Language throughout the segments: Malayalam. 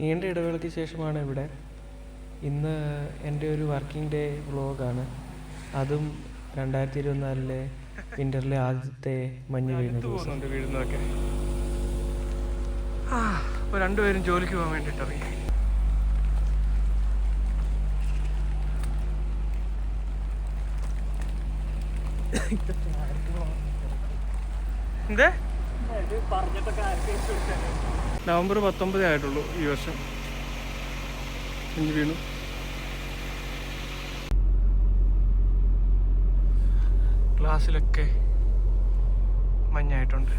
നീണ്ട ഇടവേളയ്ക്ക് ശേഷമാണ് ഇവിടെ. ഇന്ന് എൻ്റെ ഒരു വർക്കിംഗ് ഡേ വ്ളോഗാണ്. അതും 2024 വിൻ്ററിലെ ആദ്യത്തെ മഞ്ഞ് വീഴുന്ന ദിവസം. വീഴുന്നതൊക്കെ അപ്പോൾ രണ്ടുപേരും ജോലിക്ക് പോകാൻ വേണ്ടിയിട്ട് ഇറങ്ങി. നവംബർ 19 ആയിട്ടുള്ളൂ ഈ വർഷം. മഞ്ഞ് വീണു. ഗ്ലാസ്സിലൊക്കെ മഞ്ഞായിട്ടുണ്ട്.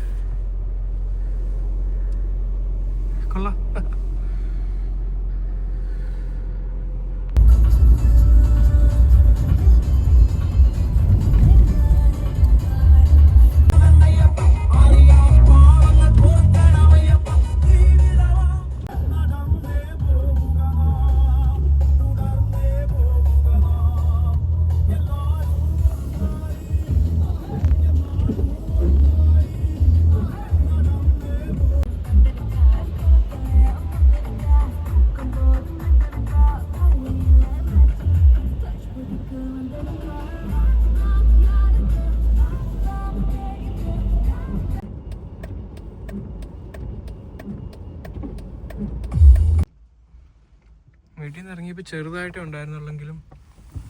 കൊള്ളാം. വീട്ടിൽ നിന്ന് ഇറങ്ങിയപ്പോൾ ചെറുതായിട്ടേ ഉണ്ടായിരുന്നുള്ളെങ്കിലും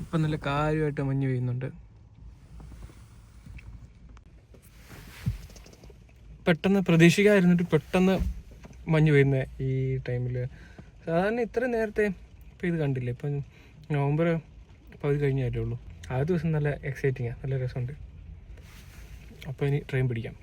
ഇപ്പം നല്ല കാര്യമായിട്ട് മഞ്ഞ് പെയ്യുന്നുണ്ട്. പെട്ടെന്ന് പ്രതീക്ഷിക്കാതിരുന്നിട്ട് പെട്ടെന്ന് മഞ്ഞ് പെയ്യുന്നത് ഈ ടൈമിൽ. സാധാരണ ഇത്ര നേരത്തെ ഇപ്പം ഇത് കണ്ടില്ലേ. ഇപ്പം നവംബർ പകുതി കഴിഞ്ഞാലേ ഉള്ളൂ. ആ ദിവസം നല്ല എക്സൈറ്റിങ്ങാണ്, നല്ല രസമുണ്ട്. അപ്പോൾ ഇനി ട്രെയിൻ പിടിക്കാം.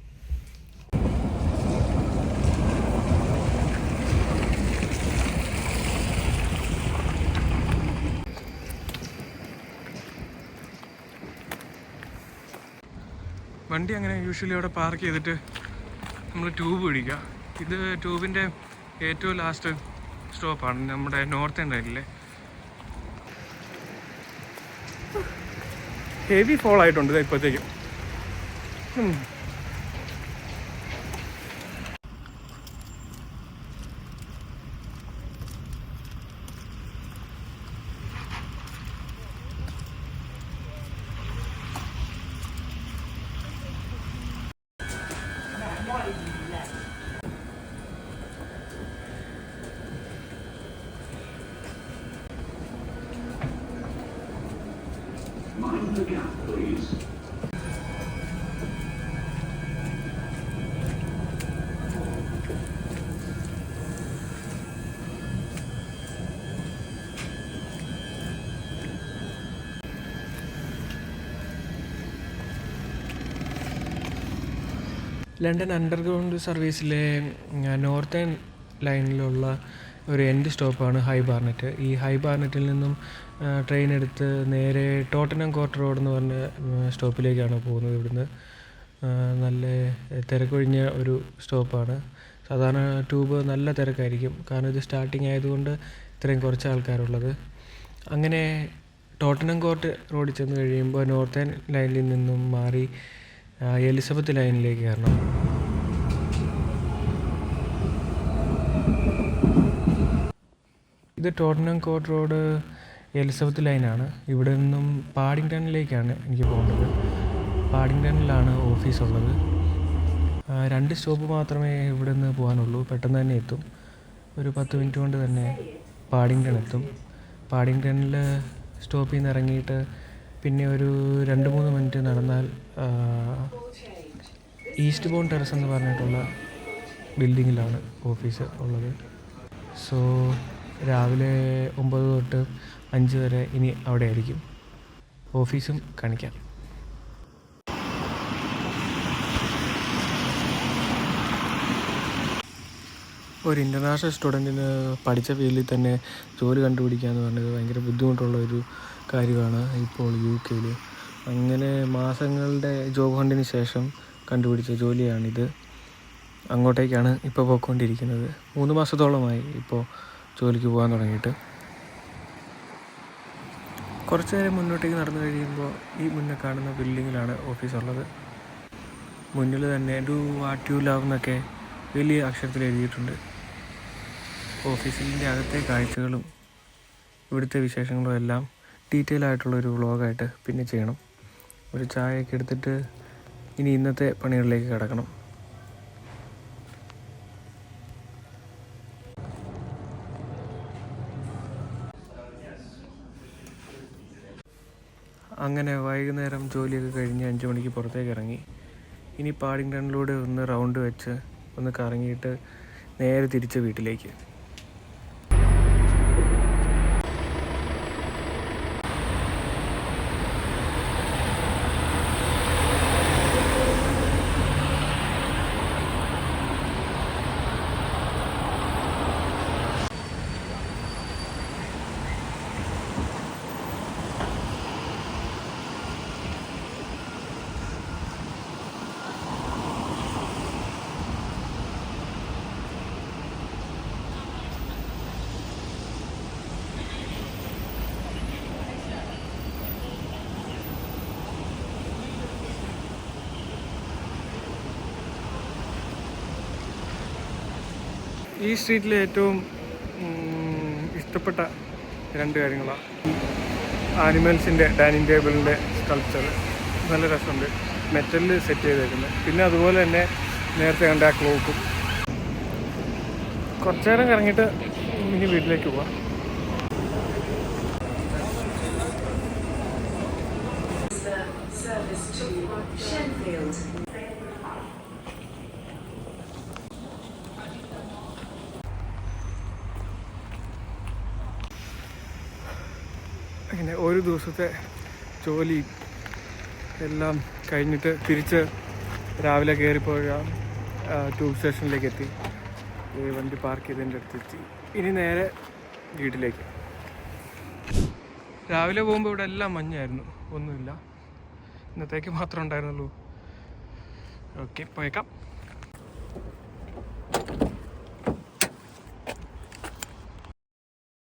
വണ്ടി അങ്ങനെ യൂഷ്വലി അവിടെ പാർക്ക് ചെയ്തിട്ട് നമ്മൾ ട്യൂബ് പിടിക്കുക. ഇത് ട്യൂബിൻ്റെ ഏറ്റവും ലാസ്റ്റ് സ്റ്റോപ്പാണ് നമ്മുടെ നോർത്ത് എൻഡ് ലൈനിലെ. ഹെവി ഫോൾ ആയിട്ടുണ്ട് ഇപ്പോഴത്തേക്കും. Mind the gap, please. London underground സർവീസിലെ നോർത്തേൺ ലൈനിലുള്ള ഒരു എൻഡ് സ്റ്റോപ്പാണ് ഹൈ ബാർനെറ്റ്. ഈ ഹൈ ബാർനെറ്റിൽ നിന്നും ട്രെയിൻ എടുത്ത് നേരെ ടോട്ടനം കോർട്ട് റോഡ് എന്ന് പറഞ്ഞ സ്റ്റോപ്പിലേക്കാണ് പോകുന്നത്. ഇവിടുന്ന് നല്ല തിരക്കൊഴിഞ്ഞ ഒരു സ്റ്റോപ്പാണ്. സാധാരണ ട്യൂബ് നല്ല തിരക്കായിരിക്കും, കാരണം ഇത് സ്റ്റാർട്ടിങ് ആയതുകൊണ്ട് ഇത്രയും കുറച്ച് ആൾക്കാരുള്ളത്. അങ്ങനെ ടോട്ടനം കോർട്ട് റോഡിൽ ചെന്ന് കഴിയുമ്പോൾ നോർത്തേൺ ലൈനിൽ നിന്നും മാറി എലിസബത്ത് ലൈനിലേക്ക് കയറണം. ഇത് ടോട്ടനം കോർട്ട് റോഡ് എലിസബത്ത് ലൈനാണ്. ഇവിടെ നിന്നും പാഡിങ്ടണിലേക്കാണ് എനിക്ക് പോകേണ്ടത്. പാഡിങ്ടണിലാണ് ഓഫീസുള്ളത്. 2 സ്റ്റോപ്പ് മാത്രമേ ഇവിടെ നിന്ന് പോകാനുള്ളൂ. പെട്ടെന്ന് തന്നെ എത്തും. ഒരു 10 മിനിറ്റ് കൊണ്ട് തന്നെ പാഡിങ്ടൺ എത്തും. പാഡിങ്ടണിൽ സ്റ്റോപ്പിൽ നിന്ന് ഇറങ്ങിയിട്ട് പിന്നെ ഒരു 2-3 മിനിറ്റ് നടന്നാൽ ഈസ്റ്റ് ബോൺ ടെറസ് എന്ന് പറഞ്ഞിട്ടുള്ള ബിൽഡിങ്ങിലാണ് ഓഫീസ് ഉള്ളത്. സോ രാവിലെ 9 തൊട്ട് 5 വരെ ഇനി അവിടെ ആയിരിക്കും. ഓഫീസും കാണിക്കാം. ഒരു ഇൻ്റർനാഷണൽ സ്റ്റുഡൻറ്റിന് പഠിച്ച ഫീൽഡിൽ തന്നെ ജോലി കണ്ടുപിടിക്കുക എന്ന് പറഞ്ഞത് ഭയങ്കര ബുദ്ധിമുട്ടുള്ള ഒരു കാര്യമാണ് ഇപ്പോൾ UK. അങ്ങനെ മാസങ്ങളുടെ ജോബ് ഹണ്ടിന് ശേഷം കണ്ടുപിടിച്ച ജോലിയാണിത്. അങ്ങോട്ടേക്കാണ് ഇപ്പോൾ പോയിക്കൊണ്ടിരിക്കുന്നത്. 3 മാസത്തോളമായി ഇപ്പോൾ ജോലിക്ക് പോകാൻ തുടങ്ങിയിട്ട്. കുറച്ച് നേരം മുന്നോട്ടേക്ക് നടന്നു കഴിയുമ്പോൾ ഈ മുന്നേ കാണുന്ന ബിൽഡിങ്ങിലാണ് ഓഫീസുള്ളത്. മുന്നിൽ തന്നെ ഡു വാട്ട് യു ലവ് എന്നൊക്കെ വലിയ അക്ഷരത്തിൽ എഴുതിയിട്ടുണ്ട്. ഓഫീസിൻ്റെ അകത്തെ കാഴ്ചകളും ഇവിടുത്തെ വിശേഷങ്ങളും എല്ലാം ഡീറ്റെയിൽ ആയിട്ടുള്ളൊരു വ്ളോഗായിട്ട് പിന്നെ ചെയ്യണം. ഒരു ചായയൊക്കെ എടുത്തിട്ട് ഇനി ഇന്നത്തെ പണികളിലേക്ക് കിടക്കണം. അങ്ങനെ വൈകുന്നേരം ജോലിയൊക്കെ കഴിഞ്ഞ് 5 മണിക്ക് പുറത്തേക്ക് ഇറങ്ങി. ഇനി പാഡിങ്ടണിലൂടെ ഒന്ന് റൗണ്ട് വെച്ച് ഒന്ന് കറങ്ങിയിട്ട് നേരെ തിരിച്ച് വീട്ടിലേക്ക്. ഈ സ്ട്രീറ്റിലെ ഏറ്റവും ഇഷ്ടപ്പെട്ട 2 കാര്യങ്ങളാണ്. ആനിമൽസിൻ്റെ ഡൈനിങ് ടേബിളിൻ്റെ സ്കൾപ്ചർ നല്ല രസമുണ്ട്, മെറ്റലിൽ സെറ്റ് ചെയ്തേക്കുന്നത്. പിന്നെ അതുപോലെ തന്നെ നേരത്തെ കണ്ട ആ ക്ലോക്കും. കുറച്ച് നേരം കറങ്ങിയിട്ട് ഇനി വീട്ടിലേക്ക് പോവാം. അങ്ങനെ ഒരു ദിവസത്തെ ജോലി എല്ലാം കഴിഞ്ഞിട്ട് തിരിച്ച് രാവിലെ കയറിപ്പോയ ട്യൂബ് സ്റ്റേഷനിലേക്ക് എത്തി. ഈ വണ്ടി പാർക്ക് ചെയ്തതിൻ്റെ അടുത്തെത്തി. ഇനി നേരെ വീട്ടിലേക്ക്. രാവിലെ പോകുമ്പോൾ ഇവിടെ എല്ലാം മഞ്ഞായിരുന്നു, ഒന്നുമില്ല. ഇന്നത്തേക്ക് മാത്രമേ ഉണ്ടായിരുന്നുള്ളൂ. ഓക്കെ, പോയേക്കാം.